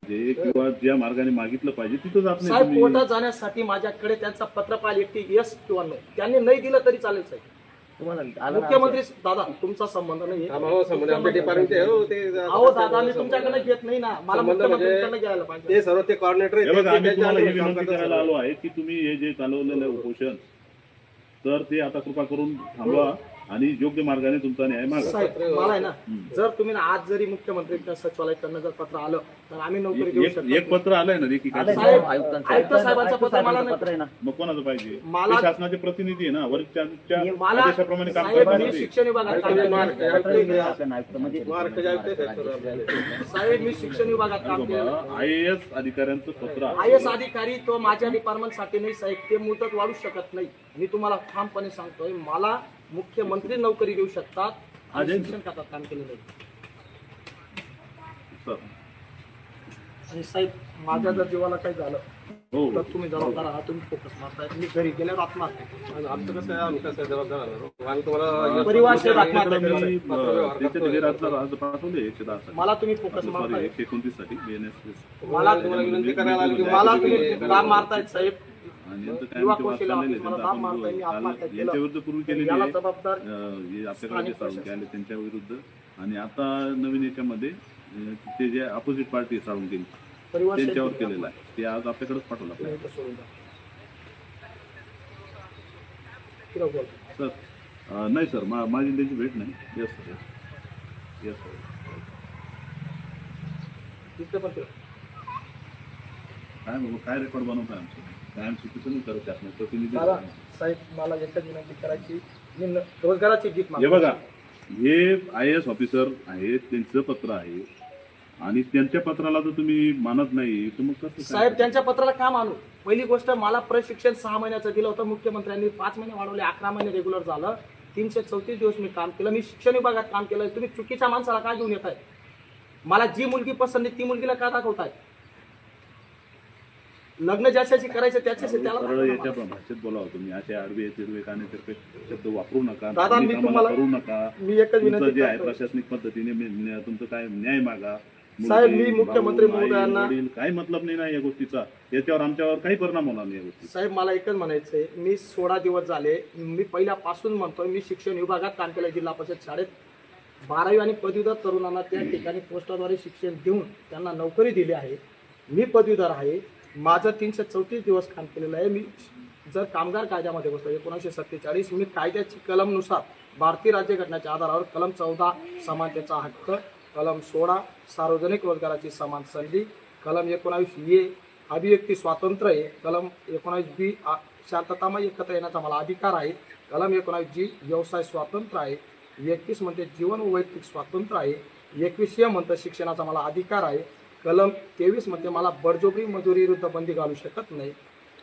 जे किंवा ज्या मार्गाने मागितलं पाहिजे तिथं जात नाही साहेब तुम्ही. कोर्टात जाण्यासाठी माझ्याकडे त्यांचा पत्र पाहिजे की यस किंवा नो, त्यांनी नाही दिलं तरी चालेल साहेब. तुम्हाला आलं ना मुख्यमंत्री दादा तुमचा संबंध नाही ते अहो दादा मी तुमच्याकडे घेत नाही ना, मला मुख्यमंत्र्यांकडे घ्यायला पाहिजे. सर्व ते कॉर्डिनेटर हे बघा, आम्ही तुम्हाला ही विनंती करायला आलो आहे की तुम्ही हे जे चालवलेलं आहे उपोषण, तर ते आता कृपा करून थांबवा आणि योग्य मार्गाने तुमचा न्याय मागा. साहेब मला आहे ना, जर तुम्ही ना आज जरी मुख्यमंत्र्यांच्या सचिवालयाकडनं जर पत्र आलं तर आम्ही नोकरी देऊ शकतो. एक पत्र आलंय ना की आलंय काय? साहेब, आयुक्तांचं. आयुक्त साहेबांचं पत्र मला नाही. पत्र आहे ना. मग कोणाचं पाहिजे? मला- ते शासनाचे प्रतिनिधी आहे ना, वरिष्ठांच्या मला आदेशाप्रमाणे काम साहेब करणार मी ते. शिक्षण विभागात काम केलं. साहेब मी शिक्षण विभागात काम केलं. IAS अधिकाऱ्यांचं पत्र आहे. IAS अधिकारी तो माझ्या डिपार्टमेंट साठी नाही साहेब, ते मुदत वाढू शकत नाही. मी तुम्हाला ठामपणे सांगतोय, मला मुख्यमंत्री नोकरी देऊ शकतात आणि शिक्षण खात्यात काम केलेलं आहे. सर. आणि साहेब माझ्या जर जीवाला काही झालं हो तर तुम्ही जबाबदार आहात, तुम्ही फोकस मारताय. मी घरी गेल्यावर आत्महत्या केली. आमचं कसं आहे, आम्ही कसं जबाबदार आहोत. आम्ही तुम्हाला परिवार सेवा आत्महत्या मी केली. त्यांच्या घरात अर्ज पाठवले 110 साठी. मला तुम्ही फोकस मारताय. 129 साठी BNS. मला तुम्हाला विनंती करायला आली की मला तुम्ही दाब मारतायत साहेब. आणि यांचं काय युवा म्हणते कौशल्य वाचलेलं आहे, ऑफिस मला त्यांचं दाब आपण मारताय. मी काल आत्महत्या केलं. यांच्या विरुद्ध पूर्वी केलेली याला आहे. जबाबदार हे आपल्याकडे जे स्थानिक साळुंके आले त्यांच्या विरुद्ध, आणि आता नवीन याच्यामध्ये ते जे अपोजिट पार्टी साळुंके परिवार त्यांच्यावर केलेलं आहे, ते आज आपल्याकडेच पाठवलं तुम्ही आपल्याला. इथं सोडून द्या. फिरव बोल. सर नाही सर, माझी त्यांची भेट नाही. Yes sir, yes sir. इथं पण फिरव. काय बाबा, काय रेकॉर्ड बनवताय आमचं? काय आमची चुकीचं नाही करत आपण प्रतिनिधी. दादा साहेब मला एकच विनंती करायची, मी रोजगाराची गीत हे मागतो. बघा, हे IAS ऑफिसर आहेत, त्यांचं पत्र आहे आणि त्यांच्या पत्राला जर तुम्ही मानत नाही तर मग कसं साहेब काय? त्यांच्या पत्राला का मानू? पहिली गोष्ट, मला प्रशिक्षण 6 महिन्याचं दिलं होतं मुख्यमंत्र्यांनी, 5 महिने वाढवले, 11 महिने रेग्युलर झालं. 334 दिवस मी काम केलं. मी शिक्षण विभागात काम केलं. तुम्ही चुकीच्या माणसाला काय घेऊन येताय? मला जी मुलगी पसंत आहे ती मुलगीला का दाखवताय? लग्न ज्याच्याशी करायचं त्याच्याशी त्याला सरळ दाखवा याच्या मला. भाषेत बोलावं तुम्ही. असे आडवे तिरवे कानेतिरके शब्द वापरू नका. दादा, धार्मिक मी कामाला तुम्हाला- करू नका. मी एकच तुमचं विनंती जे आहे करतो. प्रशासनिक पद्धतीने तुमचं काय न्याय मागा. साहेब, मुलगी, मी मुख्यमंत्री भाऊ, आई, महोदयांना- वडील, काही मतलब नाही ना या गोष्टीचा. याच्यावर आमच्यावर काही परिणाम होणार नाही या गोष्टी. साहेब मला एकच म्हणायचंय, मी 16 दिवस झाले, मी पहिल्यापासून म्हणतोय, मी शिक्षण विभागात काम केलं जिल्हा परिषद शाळेत. 12वी आणि पदवीधर तरुणांना त्या ठिकाणी पोस्टाद्वारे शिक्षण देऊन त्यांना नोकरी दिली आहे. मी पदवीधर आहे. माझं 334 दिवस काम केलेलं आहे. मी जर कामगार कायद्यामध्ये बसतो 1947, मी कायद्याची कलमनुसार भारतीय राज्यघटनेच्या आधारावर कलम 14 समानतेचा हक्क, कलम 16 सार्वजनिक रोजगाराची समान संधी, कलम 19A अभिव्यक्ती स्वातंत्र्य आहे, कलम 19B शांततामय एकत्र येण्याचा मला अधिकार आहे, कलम 19G व्यवसाय स्वातंत्र्य आहे, 21 म्हणते जीवन व वैयक्तिक स्वातंत्र्य आहे, 21 म्हणतं शिक्षणाचा मला अधिकार आहे, कलम 23 म्हणते मला बळजबरी मजुरी विरुद्ध बंदी घालू शकत नाही,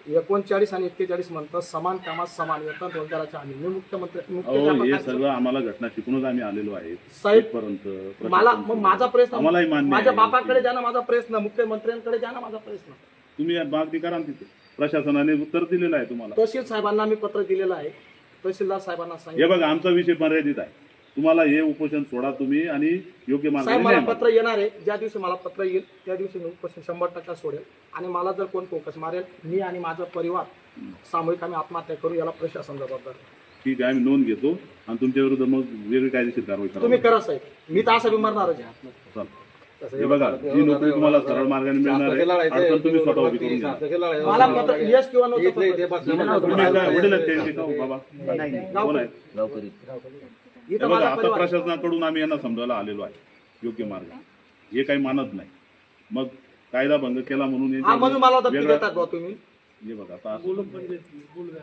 39 आणि 41 म्हणतं समान कामात समान वेतन रोजगाराच्या हमी. मी मुख्यमंत्री हे सगळं आम्हाला घटना शिकूनच आम्ही आलेलो आहे साहेब, इथपर्यंत. मला मग माझा प्रश्न आम्हालाही मान्य माझ्या आहे. बापाकडे द्या ना माझा प्रश्न, मुख्यमंत्र्यांकडे द्या ना माझा प्रश्न. तुम्ही मागणी करा ना तिथे. प्रशासनाने उत्तर दिलेलं आहे तुम्हाला. तहसील साहेबांना मी पत्र दिलेलं आहे. तहसीलदार साहेबांना हे सांगितलं. बघा, आमचा विषय मर्यादित आहे. तुम्हाला हे उपोषण सोडा तुम्ही आणि योग्य साहेब मार्गाने मला न्याय मागा. पत्र येणार आहे. ज्या दिवशी मला पत्र येईल त्या दिवशी मी उपोषण 100% सोडेल. आणि मला जर कोण फोकस मारेल, मी आणि माझा परिवार सामूहिक आम्ही आत्महत्या करू, याला प्रशासन जबाबदार आहे. ठीक आहे, आम्ही नोंद घेतो आणि तुमच्या विरुद्ध मग वेगळी कायदेशीर कारवाई तुम्ही करा. करा साहेब, मी तर असं बी मरणारच आहे. चल. हे बघा, जी नोकरी तुम्हाला सरळ मार्गाने मिळणार आहे, अडचण तुम्ही स्वतः उभी करून घ्या. मला पत्र यस किंवा नो तुम्ही काय वडील आहेत ते का हो बाबा? कोण आहेत? गावकरी. हे इथं बघा, माझा आता परिवार आहे. प्रशासनाकडून आम्ही यांना समजायला आलेलो आहे योग्य मार्ग. हे काही मानत नाही, मग कायदा भंग केला म्हणून हा म्हणून मला धमकी वेगळा- देतात भाऊ तुम्ही. हे बघा, आता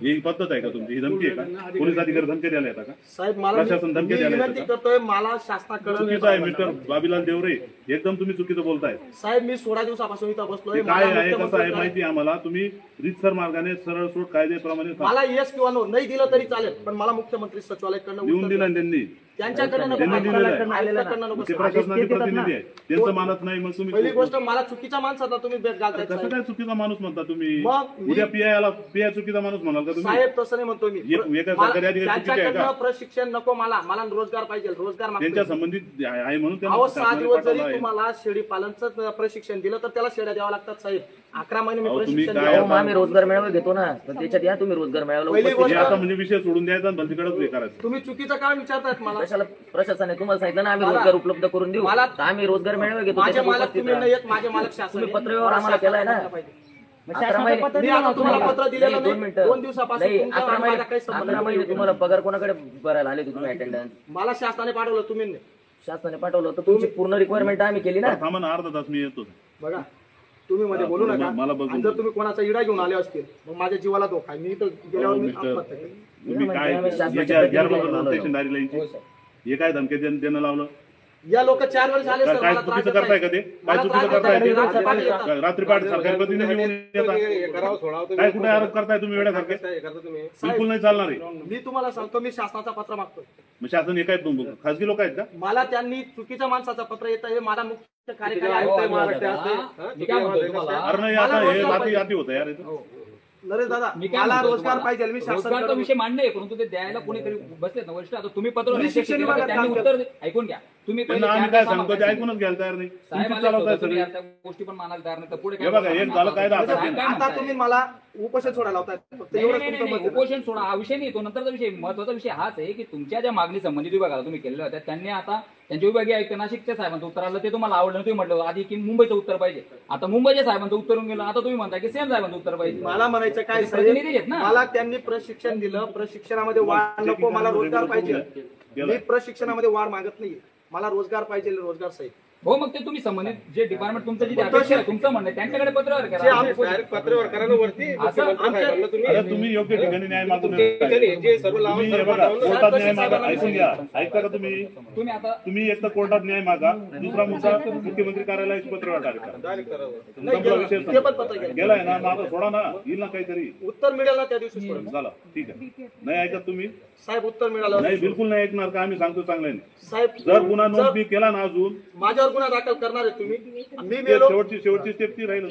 ही पद्धत आहे का तुमची? ही धमकी आहे का? पोलीस अधिकारी धमकी द्यायला येतात का? साहेब मला प्रशासन धमकी मी द्यायला विनंती येतं करतोय, मला शासनाकडे चुकीचं आहे मिस्टर बाबीलाल देवरे, एकदम तुम्ही चुकीचं बोलताय. साहेब मी 16 दिवसापासून इथं बसलोय. हे काय मला आहे कसं आहे मुख्यमंत्री माहिती आहे आम्हाला. तुम्ही रीतसर मार्गाने सरळ सोड कायद्याप्रमाणे मला येस किंवा नो नाही दिलं तरी चालेल, पण मला मुख्यमंत्री सचिवालयाकडनं लिहून उत्तर दिलं द्या. त्यांनी. त्यांच्याकडनं त्यांनी दिलेलं आहे. आयुक्ताकडनं नको ते सर. प्रशासनाचे प्रतिनिधी आहे, त्यांचं मानत नाही मग पहिली तुम्ही गोष्ट मला चुकीच्या माणसाला तुम्ही भेट घालताय कसं साहेब. काय चुकीचा माणूस म्हणता तुम्ही? मग मी- उद्या पीआय चुकीचा माणूस म्हणाल का तुम्ही? साहेब तसं नाही म्हणतो मी एका सरकारी अधिकारी चुकीचे आहे का? त्यांच्याकडनं प्रशिक्षण नको मला रोजगार पाहिजे रोजगार मागतोय. त्यांच्या संबंधित आहे म्हणून अहो 6 शासनाने दिवस पाठवलं जरी आहे. तुम्हाला शेळी पालनचं प्रशिक्षण दिलं तर त्याला शेळ्या द्यावं लागतात साहेब. 11 महिने मी अहो, तुम्ही प्रशिक्षण काय दिलं. मग आम्ही रोजगार मेळावा घेतो ना, तर त्याच्यात या तुम्ही रोजगार मेळाव्याला पहिली उपस्थित हे गोष्ट- आता म्हणजे विषय सोडून द्यायचा आणि भलतीकडेच हे करायचं. तुम्ही चुकीचं काय विचारतायत मला? कशाला प्रशासनाने तुम्हाला सांगितलं ना आम्ही मला- रोजगार उपलब्ध करून देऊ, मला- तर आम्ही रोजगार मेळावा घेतो माझे त्याच्यात मालक उपस्थित तुम्ही राहा. नाही येत, माझे मालक शासन तुम्ही आहे. पत्रव्यवहार आम्हाला केलाय ना. पाहिजे. 11 महिने मी आता तुम्हाला पत्र दिलेलं नाही, नाही. 2 मिनिटं 2 दिवसापासून नाही, तुमचा 11 आणि माझा काही संबंध 11 महिने नाही. तुम्हाला पगार कोणाकडे भरायला आले होते तुम्ही अटेंडन्स मला शासनाने पाठवलं तुम्ही नाही. शासनाने पाठवलं तर तुमची पूर्ण रिक्वायरमेंट आम्ही केली ना. थांबा ना, अर्धा तास मी येतो. बघा तुम्ही मध्ये बोलू नका. मला बघून आणि जर तुम्ही कोणाचा इडा घेऊन आले असतील मग माझ्या जीवाला धोका आहे. मी तर गेल्यावर मी मिस्टर, आत्महत्या केली. तुम्ही काय आम्ही शासनाच्या याच्या प्रतिनिधी गैरप्रकार म्हणून स्टेशनदारी लाईनची हो, साहेब. हे काय धमकी देणं लावलं? या लोक 4 वेळेस आले सर. काय मला त्रास चुकीचं देत करताय का नाही. ते? काय मला चुकीचं त्रास देत करताय नाही. ते? रात्री पहाटे येतात. रात्री पहाटे सरकारी प्रतिनिधी येऊन येतात. हे करावं सोडावं तुम्ही. काय कुठे आरोप करताय तुम्ही वेड्यासारखे? काय करता तुम्ही? बिलकुल नाही चालणार आहे. मी तुम्हाला सांगतो मी शासनाचा पत्र मागतोय. मग शासन हे काय खासगी लोक आहेत का? मला त्यांनी चुकीच्या माणसाचं पत्र येतं हे मला मुख्य कार्यकारी किती आयुक्त आहे आयुक्त महाराष्ट्रात. हा? मी काय म्हणतोय तुम्हाला, अरे नाही, मला आता हे रोजगार अति पाहिजे. अति होतं यार इथं. नरेश दादा मी काय मला म्हणतोय रोजगार तुम्हाला? पाहिजे मी रोजगारचा शासन विषय मांडणे परंतु ते द्यायला कोणीतरी बसलेत ना वरिष्ठ. आता तुम्ही पत्र मी शिक्षण दिलं, विभागात त्यांनी काम उत्तर ऐकून घ्या. तुम्ही पहिले त्यांना आम्ही त्या काय सामान सांगतो ते काय ऐकूनच घ्यायला तयार नाही. साहेब तुमचीच आले चालवताय होते, तुम्ही सगळे. त्या गोष्टी पण मानायला तयार नाही तर पुढे हे बघा, एक झालं कायदा साहेब असा काय आता म्हणताय? तुम्ही मला उपोषण सोडायला लावताय फक्त नाही, एवढंच नाही, तुमचं नाही, मत आहे. उपोषण सोडा हा विषय नाही. तो नंतरचा विषय. महत्वाचा विषय हाच आहे की तुमच्या ज्या मागणी संबंधित विभागाला तुम्ही केलेल्या होत्या त्यांनी आता त्यांच्या विभागीय आयुक्त नाशिकच्या साहेबांचं उत्तर आलं, ते तुम्हाला आवडलं. तुम्ही म्हटलं आधी की मुंबईचं उत्तर पाहिजे. आता मुंबईच्या साहेबांचं उत्तर येऊन गेलं. आता तुम्ही म्हणताय की सेम साहेबांचं उत्तर पाहिजे. मला म्हणायचं काय प्रतिनिधी आहेत साहेब ना. मला त्यांनी प्रशिक्षण दिलं. प्रशिक्षणामध्ये वाढ नको मला रोजगार पाहिजे. मी प्रशिक्षणामध्ये वाढ मागत नाही. मला रोजगार पाहिजे रोजगार साहेब. हो मग ते तुम्ही संबंधित जे डिपार्टमेंट तुमचं जे अपेक्षा आहे तुमचं म्हणणं आहे, त्यांच्याकडे पत्रव्यवहार जे करा. आम- डायरेक्ट पत्रव्यवहार करा ना वरती. मुख्यमंत्री साहेबांना तुम्ही आता तुम्ही योग्य ठिकाणी न्याय मागून ठिकाणी जे सर्व लावून तुम्ही हे सर्व बघा, लावून कोर्टात न्याय मागा. ऐकून घ्या, ऐकता का तुम्ही? तुम्ही आता तुम्ही एक तर कोर्टात न्याय मागा, दुसरा मुद्दा मुख्यमंत्री कार्यालयाची पत्रव्यवहार टाका. डायरेक्ट करावं. संपला विषय ते पण पत्र संपला. गेलं. गेलाय ना, माझा सोडा ना, येईल ना काहीतरी. उत्तर मिळेल ना त्या दिवशी सोडून. झाला, ठीक आहे. नाही ऐकत तुम्ही? साहेब उत्तर मिळालं नाही, बिलकुल नाही ऐकणार का? आम्ही सांगतो चांगल्याने. साहेब जर गुन्हा नोंद जर मी केला ना अजून, माझ्यावर गुन्हा दाखल करणार आहे तुम्ही मी ते मेलो शेवटची स्टेप ती राहील.